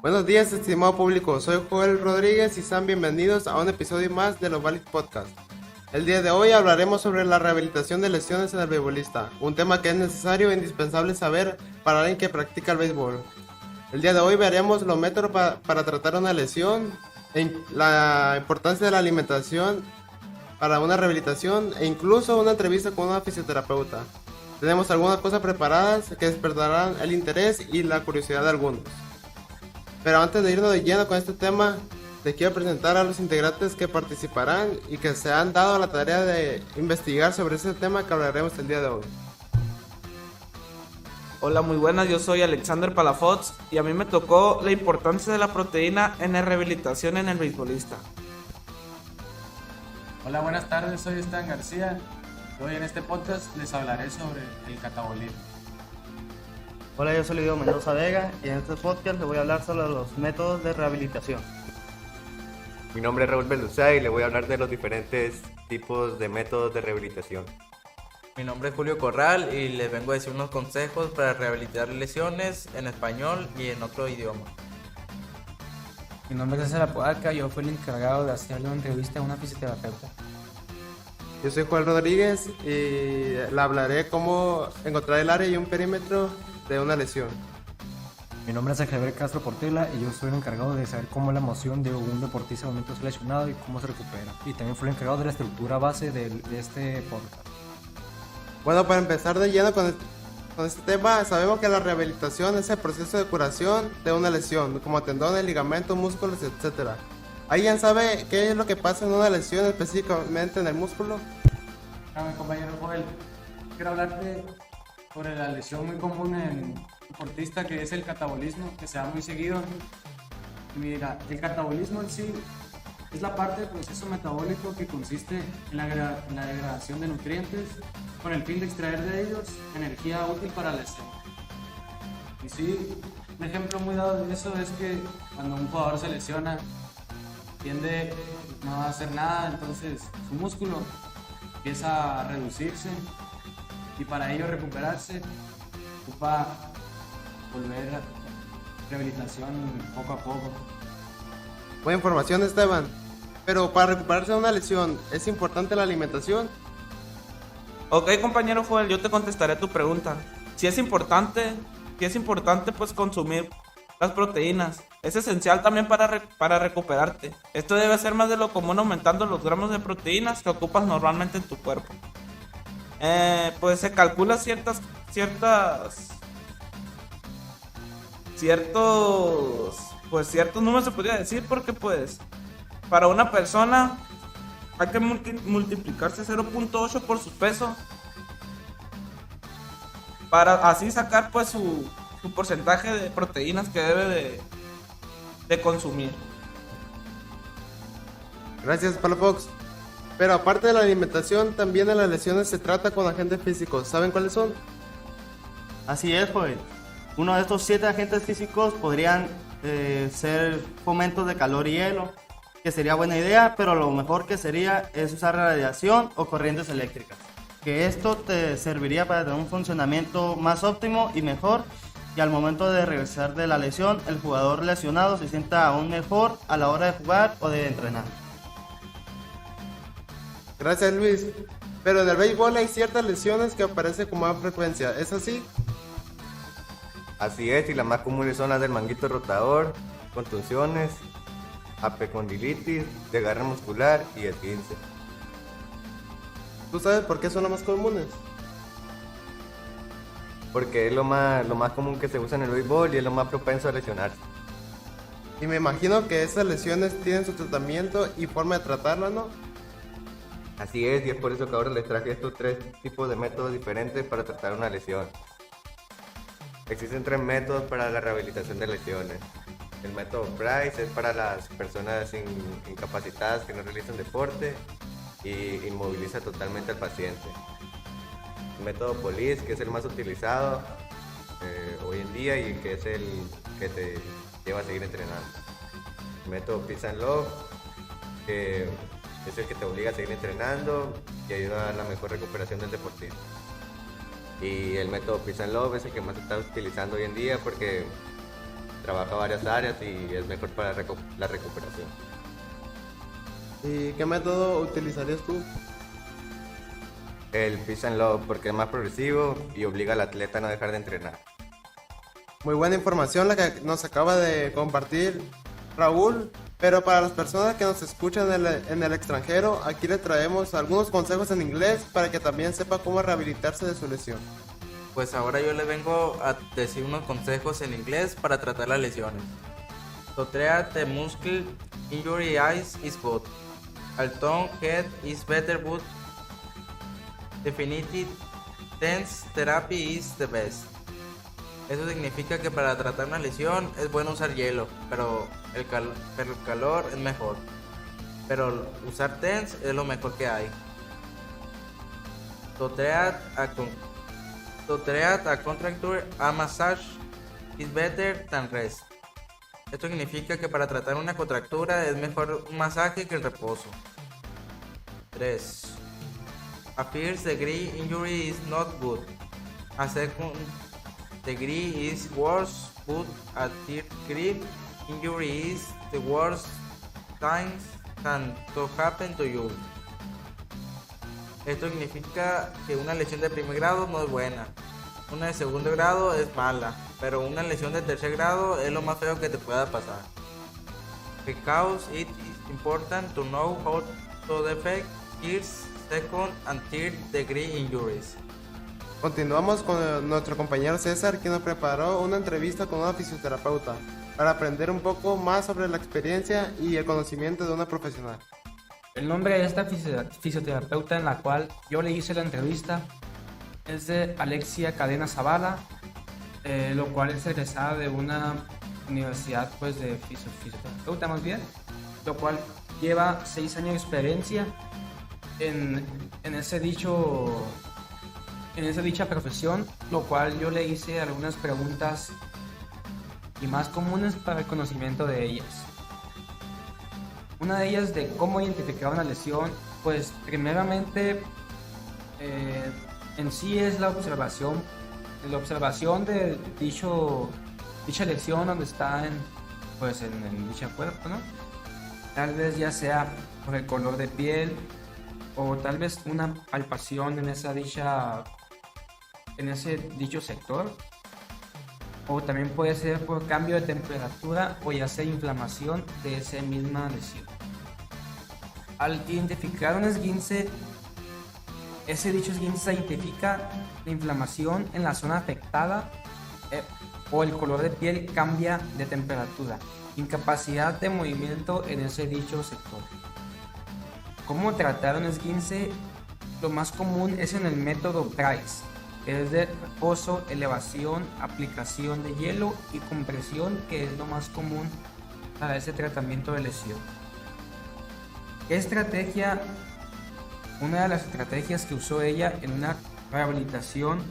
Buenos días, estimado público. Soy Joel Rodríguez y sean bienvenidos a un episodio más de los Valid Podcast. El día de hoy hablaremos sobre la rehabilitación de lesiones en el beisbolista, un tema que es necesario e indispensable saber para alguien que practica el béisbol. El día de hoy veremos los métodos para tratar una lesión, la importancia de la alimentación para una rehabilitación e incluso una entrevista con una fisioterapeuta. Tenemos algunas cosas preparadas que despertarán el interés y la curiosidad de algunos. Pero antes de irnos de lleno con este tema, te quiero presentar a los integrantes que participarán y que se han dado la tarea de investigar sobre este tema que hablaremos el día de hoy. Hola, muy buenas, yo soy Alexander Palafox y a mí me tocó la importancia de la proteína en la rehabilitación en el beisbolista. Hola, buenas tardes, soy Stan García. Hoy en este podcast les hablaré sobre el catabolismo. Hola, yo soy Lidio Mendoza Vega y en este podcast les voy a hablar sobre los métodos de rehabilitación. Mi nombre es Raúl Belusá y le voy a hablar de los diferentes tipos de métodos de rehabilitación. Mi nombre es Julio Corral y les vengo a decir unos consejos para rehabilitar lesiones en español y en otro idioma. Mi nombre es César Apodaca, yo fui el encargado de hacerle una entrevista a una fisioterapeuta. Yo soy Juan Rodríguez y le hablaré cómo encontrar el área y un perímetro de una lesión. Mi nombre es Javier Castro Portela y yo soy el encargado de saber cómo es la emoción de un deportista al momento de ser lesionado y cómo se recupera. Y también fui el encargado de la estructura base de este podcast. Bueno, para empezar de lleno con este tema, sabemos que la rehabilitación es el proceso de curación de una lesión, como tendones, ligamentos, músculos, etc. ¿Alguien sabe qué es lo que pasa en una lesión específicamente en el músculo? Mi compañero Joel, quiero hablarte sobre la lesión muy común en deportista que es el catabolismo, que se da muy seguido. Mira, el catabolismo en sí es la parte del proceso metabólico que consiste en la degradación de nutrientes con el fin de extraer de ellos energía útil para la lesión. Y sí, un ejemplo muy dado de eso es que cuando un jugador se lesiona, tiende no a hacer nada, entonces su músculo empieza a reducirse y para ello recuperarse ocupa volver a rehabilitación poco a poco. Buena información, Esteban. Pero para recuperarse de una lesión, ¿es importante la alimentación? Ok, compañero Joel, yo te contestaré tu pregunta. Si es importante pues consumir las proteínas. Es esencial también para recuperarte. Esto debe ser más de lo común, aumentando los gramos de proteínas que ocupas normalmente en tu cuerpo. Pues se calcula ciertos números, se podría decir, porque pues para una persona hay que multiplicarse 0.8 por su peso para así sacar pues su porcentaje de proteínas que debe de consumir. Gracias, Palafox. Pero aparte de la alimentación, también en las lesiones se trata con agentes físicos. ¿Saben cuáles son? Así es, pues. Uno de estos 7 agentes físicos podrían ser fomentos de calor y hielo, que sería buena idea, pero lo mejor que sería es usar radiación o corrientes eléctricas, que esto te serviría para tener un funcionamiento más óptimo y mejor, y al momento de regresar de la lesión, el jugador lesionado se sienta aún mejor a la hora de jugar o de entrenar. Gracias, Luis. Pero en el béisbol hay ciertas lesiones que aparecen con más frecuencia. ¿Es así? Así es, y las más comunes son las del manguito rotador, contusiones, apendicitis, desgarre muscular y esguince. ¿Tú sabes por qué son las más comunes? Porque es lo más común que se usa en el béisbol y es lo más propenso a lesionarse. Y me imagino que esas lesiones tienen su tratamiento y forma de tratarlas, ¿no? Así es, y es por eso que ahora les traje estos 3 tipos de métodos diferentes para tratar una lesión. Existen 3 métodos para la rehabilitación de lesiones. El método Price es para las personas incapacitadas que no realizan deporte y inmoviliza totalmente al paciente. El método Police, que es el más utilizado hoy en día y que es el que te lleva a seguir entrenando. El método Peace and Love, que es el que te obliga a seguir entrenando y ayuda a la mejor recuperación del deportista. Y el método Peace and Love es el que más se está utilizando hoy en día porque trabaja varias áreas y es mejor para la recuperación. ¿Y qué método utilizarías tú? El Peace and Love porque es más progresivo y obliga al atleta a no dejar de entrenar. Muy buena información la que nos acaba de compartir Raúl, pero para las personas que nos escuchan en el extranjero, aquí le traemos algunos consejos en inglés para que también sepa cómo rehabilitarse de su lesión. Pues ahora yo le vengo a decir unos consejos en inglés para tratar las lesiones. To treat the muscle injury eyes is good. Alton head is better but definitive tense therapy is the best. Eso significa que para tratar una lesión es bueno usar hielo, pero el calor es mejor. Pero usar TENS es lo mejor que hay. To treat a contracture, a massage is better than rest. Esto significa que para tratar una contractura es mejor un masaje que el reposo. 3. A first degree injury is not good. A second degree is worse, but a third degree injury is the worst things can to happen to you. Esto significa que una lesión de primer grado no es buena, una de segundo grado es mala, pero una lesión de tercer grado es lo más feo que te pueda pasar. Because it is important to know how to defect first, second and third degree injuries. Continuamos con nuestro compañero César, quien nos preparó una entrevista con una fisioterapeuta para aprender un poco más sobre la experiencia y el conocimiento de una profesional. El nombre de esta fisioterapeuta en la cual yo le hice la entrevista es de Alexia Cadena Zavala, lo cual es egresada de una universidad pues de fisioterapeuta más bien, lo cual lleva 6 años de experiencia en esa dicha profesión, lo cual yo le hice algunas preguntas y más comunes para el conocimiento de ellas. Una de ellas de cómo identificar una lesión, pues primeramente en sí es la observación de dicha lesión donde está en dicho cuerpo, ¿no? Tal vez ya sea por el color de piel o tal vez una palpación en ese dicho sector, o también puede ser por cambio de temperatura o ya sea inflamación de esa misma lesión. Al identificar un esguince, ese dicho esguince identifica la inflamación en la zona afectada o el color de piel cambia de temperatura, incapacidad de movimiento en ese dicho sector. ¿Cómo tratar un esguince? Lo más común es en el método Price, que es de reposo, elevación, aplicación de hielo y compresión, que es lo más común para ese tratamiento de lesión. ¿Qué estrategia? Una de las estrategias que usó ella en una rehabilitación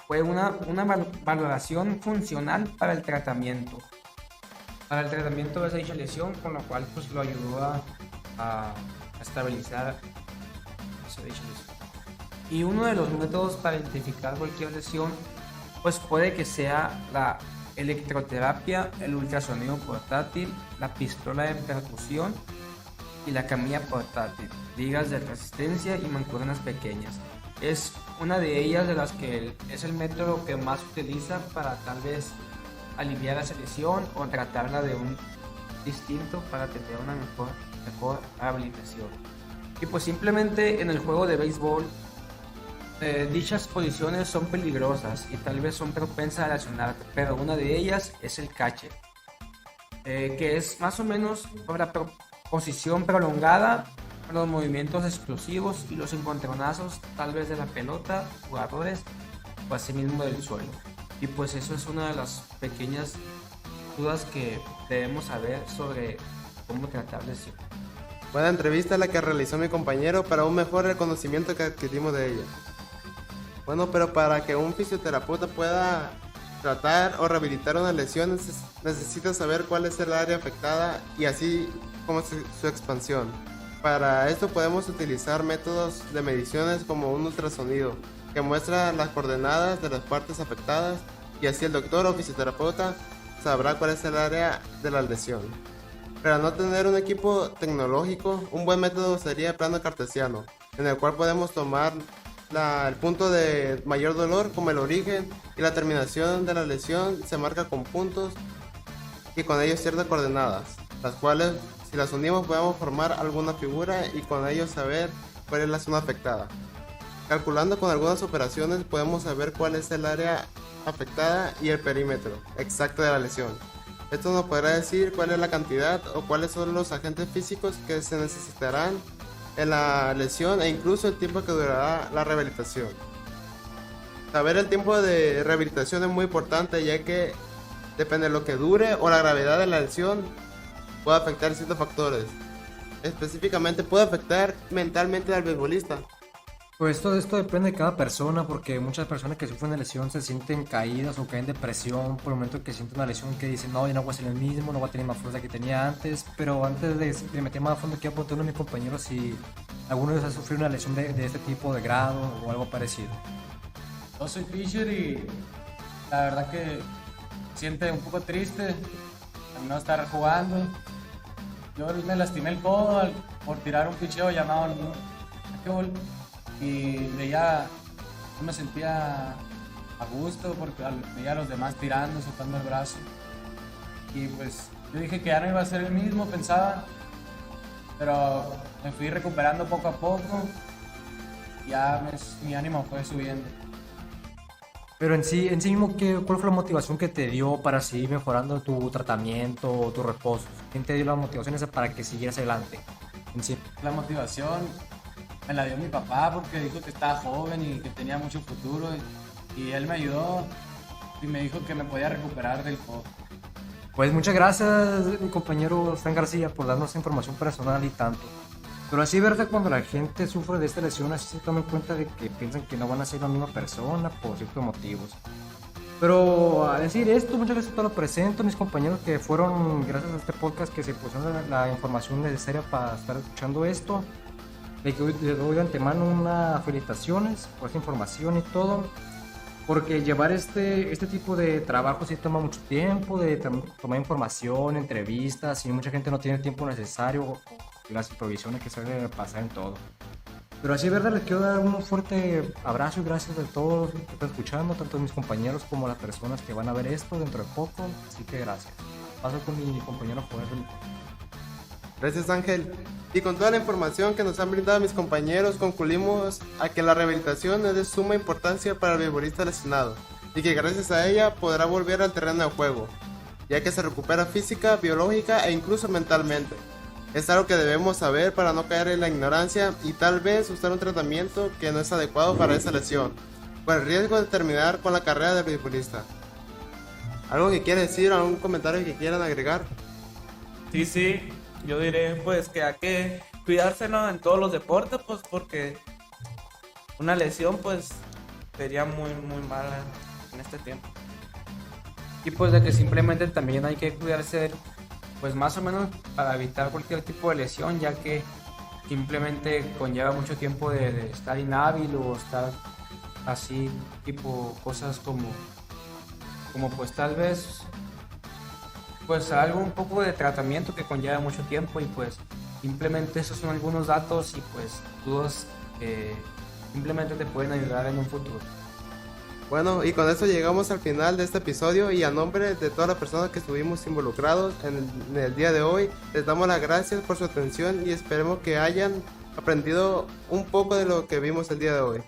fue una valoración funcional para el tratamiento de esa dicha lesión, con lo cual pues lo ayudó a estabilizar esa dicha lesión. Y uno de los métodos para identificar cualquier lesión pues puede que sea la electroterapia, el ultrasonido portátil, la pistola de percusión y la camilla portátil, ligas de resistencia y mancuernas pequeñas. Es una de ellas de las que es el método que más utiliza para tal vez aliviar esa lesión o tratarla de un distinto para tener una mejor rehabilitación. Y pues simplemente en el juego de béisbol dichas posiciones son peligrosas y tal vez son propensas a lesionarte, pero una de ellas es el catcher, que es más o menos para posición prolongada, los movimientos explosivos y los encontronazos tal vez de la pelota, jugadores o asimismo del suelo. Y pues eso es una de las pequeñas dudas que debemos saber sobre cómo tratar lesiones. Buena entrevista la que realizó mi compañero para un mejor reconocimiento que adquirimos de ella. Bueno, pero para que un fisioterapeuta pueda tratar o rehabilitar una lesión necesita saber cuál es el área afectada y así como su expansión. Para esto podemos utilizar métodos de mediciones como un ultrasonido que muestra las coordenadas de las partes afectadas y así el doctor o fisioterapeuta sabrá cuál es el área de la lesión. Para no tener un equipo tecnológico, un buen método sería el plano cartesiano, en el cual podemos tomar el punto de mayor dolor como el origen y la terminación de la lesión se marca con puntos y con ellos ciertas coordenadas, las cuales si las unimos podemos formar alguna figura y con ello saber cuál es la zona afectada. Calculando con algunas operaciones podemos saber cuál es el área afectada y el perímetro exacto de la lesión. Esto nos podrá decir cuál es la cantidad o cuáles son los agentes físicos que se necesitarán en la lesión e incluso el tiempo que durará la rehabilitación. Saber el tiempo de rehabilitación es muy importante, ya que depende de lo que dure o la gravedad de la lesión puede afectar ciertos factores. Específicamente puede afectar mentalmente al beisbolista. Pues todo esto depende de cada persona, porque muchas personas que sufren de lesión se sienten caídas o caen en depresión por el momento que sienten una lesión, que dicen, no, yo no voy a ser el mismo, no voy a tener más fuerza que tenía antes. Pero antes de meter más a fondo, quiero preguntarle a mis compañeros si alguno de ellos ha sufrido una lesión de este tipo, de grado o algo parecido. Yo soy pitcher y la verdad que siente un poco triste al no estar jugando. Yo me lastimé el codo por tirar un picheo llamado knuckle. Y veía, no me sentía a gusto porque veía a los demás tirando, soltando el brazo. Y pues yo dije que ya no iba a ser el mismo, pensaba. Pero me fui recuperando poco a poco. Ya mi ánimo fue subiendo. Pero en sí mismo, ¿cuál fue la motivación que te dio para seguir mejorando tu tratamiento o tu reposo? ¿Quién te dio la motivación esa para que siguieras adelante? En sí. La motivación me la dio mi papá porque dijo que estaba joven y que tenía mucho futuro. Y él me ayudó y me dijo que me podía recuperar del codo. Pues muchas gracias, mi compañero Stan García, por darnos información personal y tanto. Pero así, ¿verdad? Cuando la gente sufre de esta lesión, así se toman cuenta de que piensan que no van a ser la misma persona por ciertos motivos. Pero a decir esto, muchas gracias por lo presento, mis compañeros que fueron, gracias a este podcast, que se pusieron la información necesaria para estar escuchando esto. Les doy de antemano unas felicitaciones por esta información y todo. Porque llevar este tipo de trabajo sí toma mucho tiempo, de tomar información, entrevistas, y mucha gente no tiene el tiempo necesario, y las improvisaciones que suelen pasar en todo. Pero así, ¿verdad? Les quiero dar un fuerte abrazo y gracias a todos los que están escuchando, tanto mis compañeros como las personas que van a ver esto dentro de poco. Así que gracias. Paso con mi compañero Joel. Gracias, Ángel. Y con toda la información que nos han brindado mis compañeros, concluimos a que la rehabilitación es de suma importancia para el beisbolista lesionado y que gracias a ella podrá volver al terreno de juego, ya que se recupera física, biológica e incluso mentalmente. Es algo que debemos saber para no caer en la ignorancia y tal vez usar un tratamiento que no es adecuado para esa lesión, con el riesgo de terminar con la carrera del beisbolista. ¿Algo que quiere decir? ¿Algún comentario que quieran agregar? Sí, yo diré pues que hay que cuidarse, ¿no? En todos los deportes, pues porque una lesión pues sería muy mala en este tiempo. Y pues de que simplemente también hay que cuidarse, pues más o menos para evitar cualquier tipo de lesión, ya que simplemente conlleva mucho tiempo de estar inhábil o estar así, tipo cosas como pues tal vez pues algo un poco de tratamiento que conlleva mucho tiempo, y pues simplemente esos son algunos datos y pues dudas que simplemente te pueden ayudar en un futuro. Bueno, y con eso llegamos al final de este episodio, y a nombre de todas las personas que estuvimos involucrados en el día de hoy, les damos las gracias por su atención y esperemos que hayan aprendido un poco de lo que vimos el día de hoy.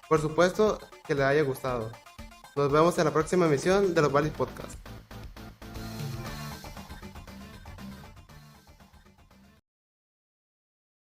Por supuesto que les haya gustado. Nos vemos en la próxima emisión de los Valis Podcast.